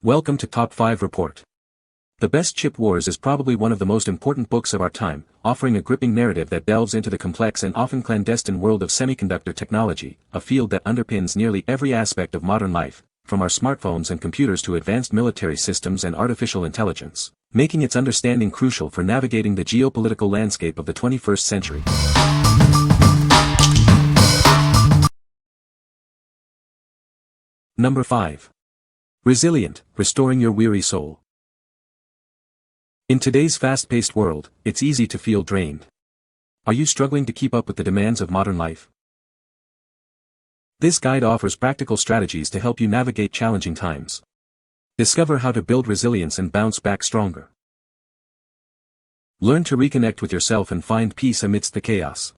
Welcome to Top 5 Report. The Best Chip Wars is probably one of the most important books of our time, offering a gripping narrative that delves into the complex and often clandestine world of semiconductor technology, a field that underpins nearly every aspect of modern life, from our smartphones and computers to advanced military systems and artificial intelligence, making its understanding crucial for navigating the geopolitical landscape of the 21st century. Number 5. Resilient, Restoring Your Weary Soul. In today's fast-paced world, it's easy to feel drained. Are you struggling to keep up with the demands of modern life? This guide offers practical strategies to help you navigate challenging times. Discover how to build resilience and bounce back stronger. Learn to reconnect with yourself and find peace amidst the chaos.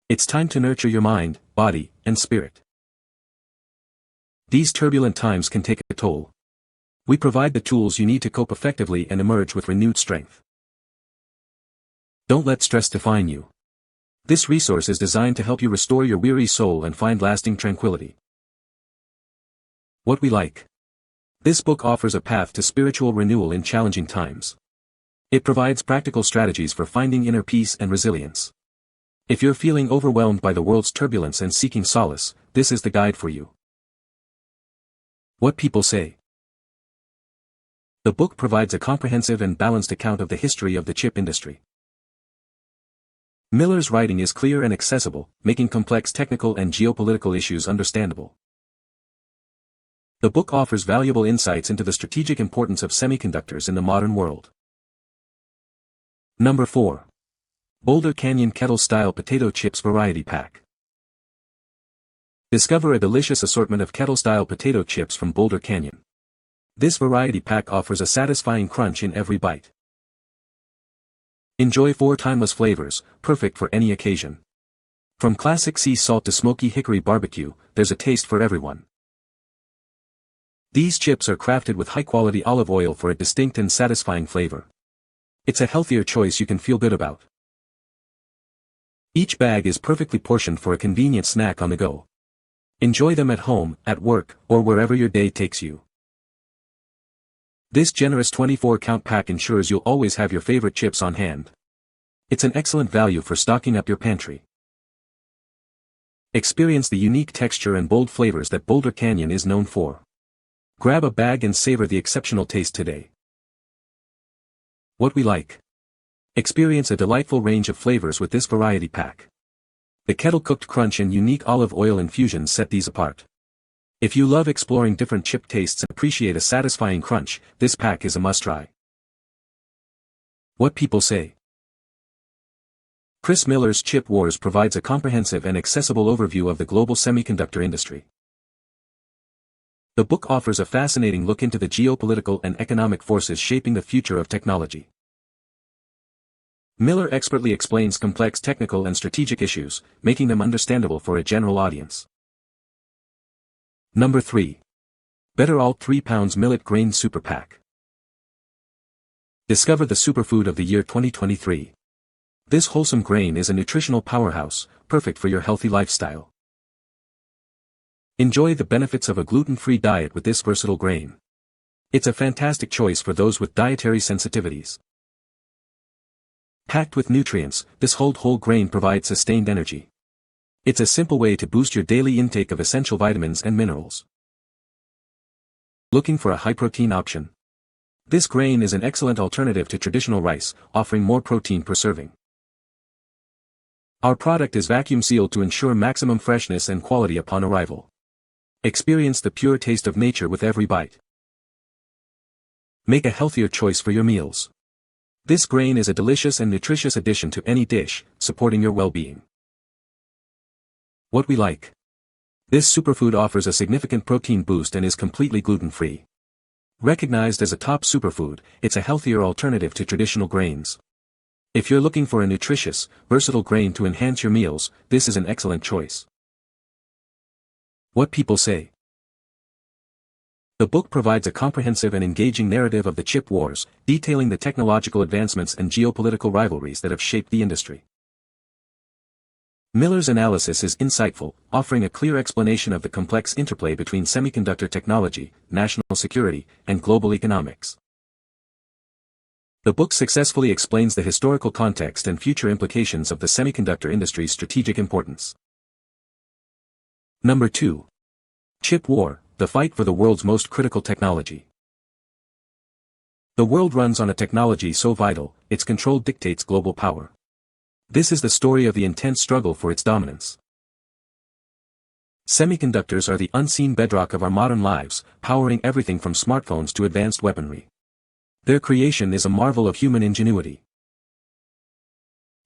It's time to nurture your mind, body, and spirit. These turbulent times can take a toll. We provide the tools you need to cope effectively and emerge with renewed strength. Don't let stress define you. This resource is designed to help you restore your weary soul and find lasting tranquility. What we like. This book offers a path to spiritual renewal in challenging times. It provides practical strategies for finding inner peace and resilience. If you're feeling overwhelmed by the world's turbulence and seeking solace, this is the guide for you. What people say. The book provides a comprehensive and balanced account of the history of the chip industry. Miller's writing is clear and accessible, making complex technical and geopolitical issues understandable. The book offers valuable insights into the strategic importance of semiconductors in the modern world. Number 4. Boulder Canyon Kettle-Style Potato Chips Variety Pack. Discover a delicious assortment of kettle-style potato chips from Boulder Canyon. This variety pack offers a satisfying crunch in every bite. Enjoy 4 timeless flavors, perfect for any occasion. From classic sea salt to smoky hickory barbecue, there's a taste for everyone. These chips are crafted with high-quality olive oil for a distinct and satisfying flavor. It's a healthier choice you can feel good about. Each bag is perfectly portioned for a convenient snack on the go. Enjoy them at home, at work, or wherever your day takes you. This generous 24-count pack ensures you'll always have your favorite chips on hand. It's an excellent value for stocking up your pantry. Experience the unique texture and bold flavors that Boulder Canyon is known for. Grab a bag and savor the exceptional taste today. What we like. Experience a delightful range of flavors with this variety pack. The kettle-cooked crunch and unique olive oil infusions set these apart. If you love exploring different chip tastes and appreciate a satisfying crunch, this pack is a must-try. What people say. Chris Miller's Chip Wars provides a comprehensive and accessible overview of the global semiconductor industry. The book offers a fascinating look into the geopolitical and economic forces shaping the future of technology. Miller expertly explains complex technical and strategic issues, making them understandable for a general audience. Number 3. Better All 3 Pounds Millet Grain Super Pack. Discover the superfood of the year 2023. This wholesome grain is a nutritional powerhouse, perfect for your healthy lifestyle. Enjoy the benefits of a gluten-free diet with this versatile grain. It's a fantastic choice for those with dietary sensitivities. Packed with nutrients, this whole grain provides sustained energy. It's a simple way to boost your daily intake of essential vitamins and minerals. Looking for a high-protein option? This grain is an excellent alternative to traditional rice, offering more protein per serving. Our product is vacuum-sealed to ensure maximum freshness and quality upon arrival. Experience the pure taste of nature with every bite. Make a healthier choice for your meals. This grain is a delicious and nutritious addition to any dish, supporting your well-being. What we like. This superfood offers a significant protein boost and is completely gluten-free. Recognized as a top superfood, it's a healthier alternative to traditional grains. If you're looking for a nutritious, versatile grain to enhance your meals, this is an excellent choice. What people say. The book provides a comprehensive and engaging narrative of the chip wars, detailing the technological advancements and geopolitical rivalries that have shaped the industry. Miller's analysis is insightful, offering a clear explanation of the complex interplay between semiconductor technology, national security, and global economics. The book successfully explains the historical context and future implications of the semiconductor industry's strategic importance. Number 2. Chip War, the fight for the world's most critical technology. The world runs on a technology so vital, its control dictates global power. This is the story of the intense struggle for its dominance. Semiconductors are the unseen bedrock of our modern lives, powering everything from smartphones to advanced weaponry. Their creation is a marvel of human ingenuity.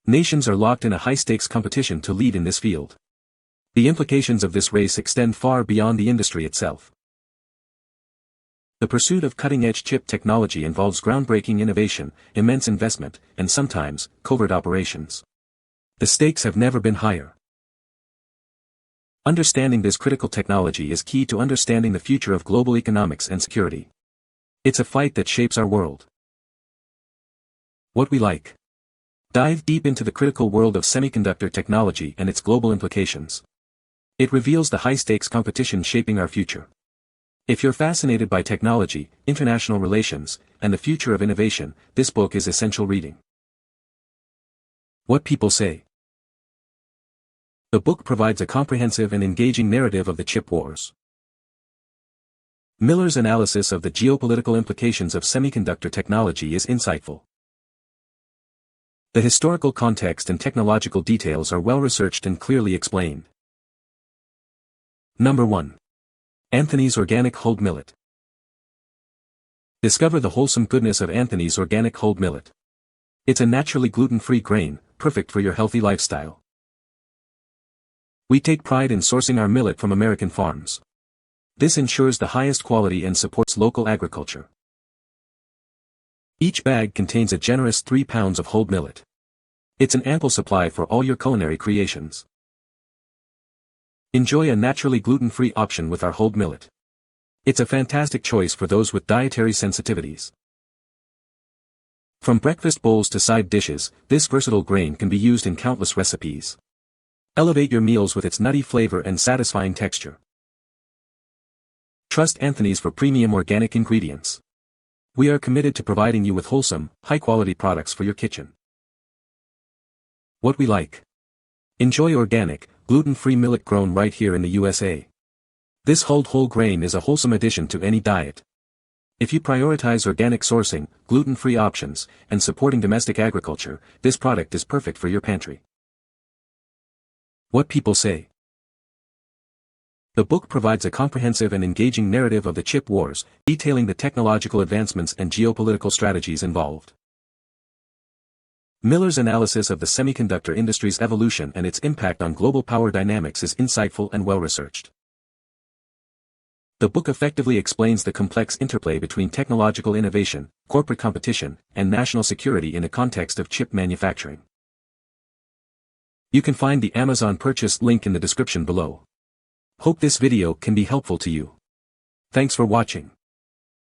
Nations are locked in a high-stakes competition to lead in this field. The implications of this race extend far beyond the industry itself. The pursuit of cutting-edge chip technology involves groundbreaking innovation, immense investment, and sometimes, covert operations. The stakes have never been higher. Understanding this critical technology is key to understanding the future of global economics and security. It's a fight that shapes our world. What we like. Dive deep into the critical world of semiconductor technology and its global implications. It reveals the high-stakes competition shaping our future. If you're fascinated by technology, international relations, and the future of innovation, this book is essential reading. What people say. The book provides a comprehensive and engaging narrative of the chip wars. Miller's analysis of the geopolitical implications of semiconductor technology is insightful. The historical context and technological details are well researched and clearly explained. Number 1. Anthony's Organic Whole Millet. Discover the wholesome goodness of Anthony's Organic Whole Millet. It's a naturally gluten-free grain, perfect for your healthy lifestyle. We take pride in sourcing our millet from American farms. This ensures the highest quality and supports local agriculture. Each bag contains a generous 3 pounds of whole millet. It's an ample supply for all your culinary creations. Enjoy a naturally gluten-free option with our whole millet. It's a fantastic choice for those with dietary sensitivities. From breakfast bowls to side dishes, this versatile grain can be used in countless recipes. Elevate your meals with its nutty flavor and satisfying texture. Trust Anthony's for premium organic ingredients. We are committed to providing you with wholesome, high-quality products for your kitchen. What we like. Enjoy organic, gluten-free millet grown right here in the USA. This whole grain is a wholesome addition to any diet. If you prioritize organic sourcing, gluten-free options, and supporting domestic agriculture, this product is perfect for your pantry. What people say. The book provides a comprehensive and engaging narrative of the chip wars, detailing the technological advancements and geopolitical strategies involved. Miller's analysis of the semiconductor industry's evolution and its impact on global power dynamics is insightful and well-researched. The book effectively explains the complex interplay between technological innovation, corporate competition, and national security in the context of chip manufacturing. You can find the Amazon purchase link in the description below. Hope this video can be helpful to you. Thanks for watching.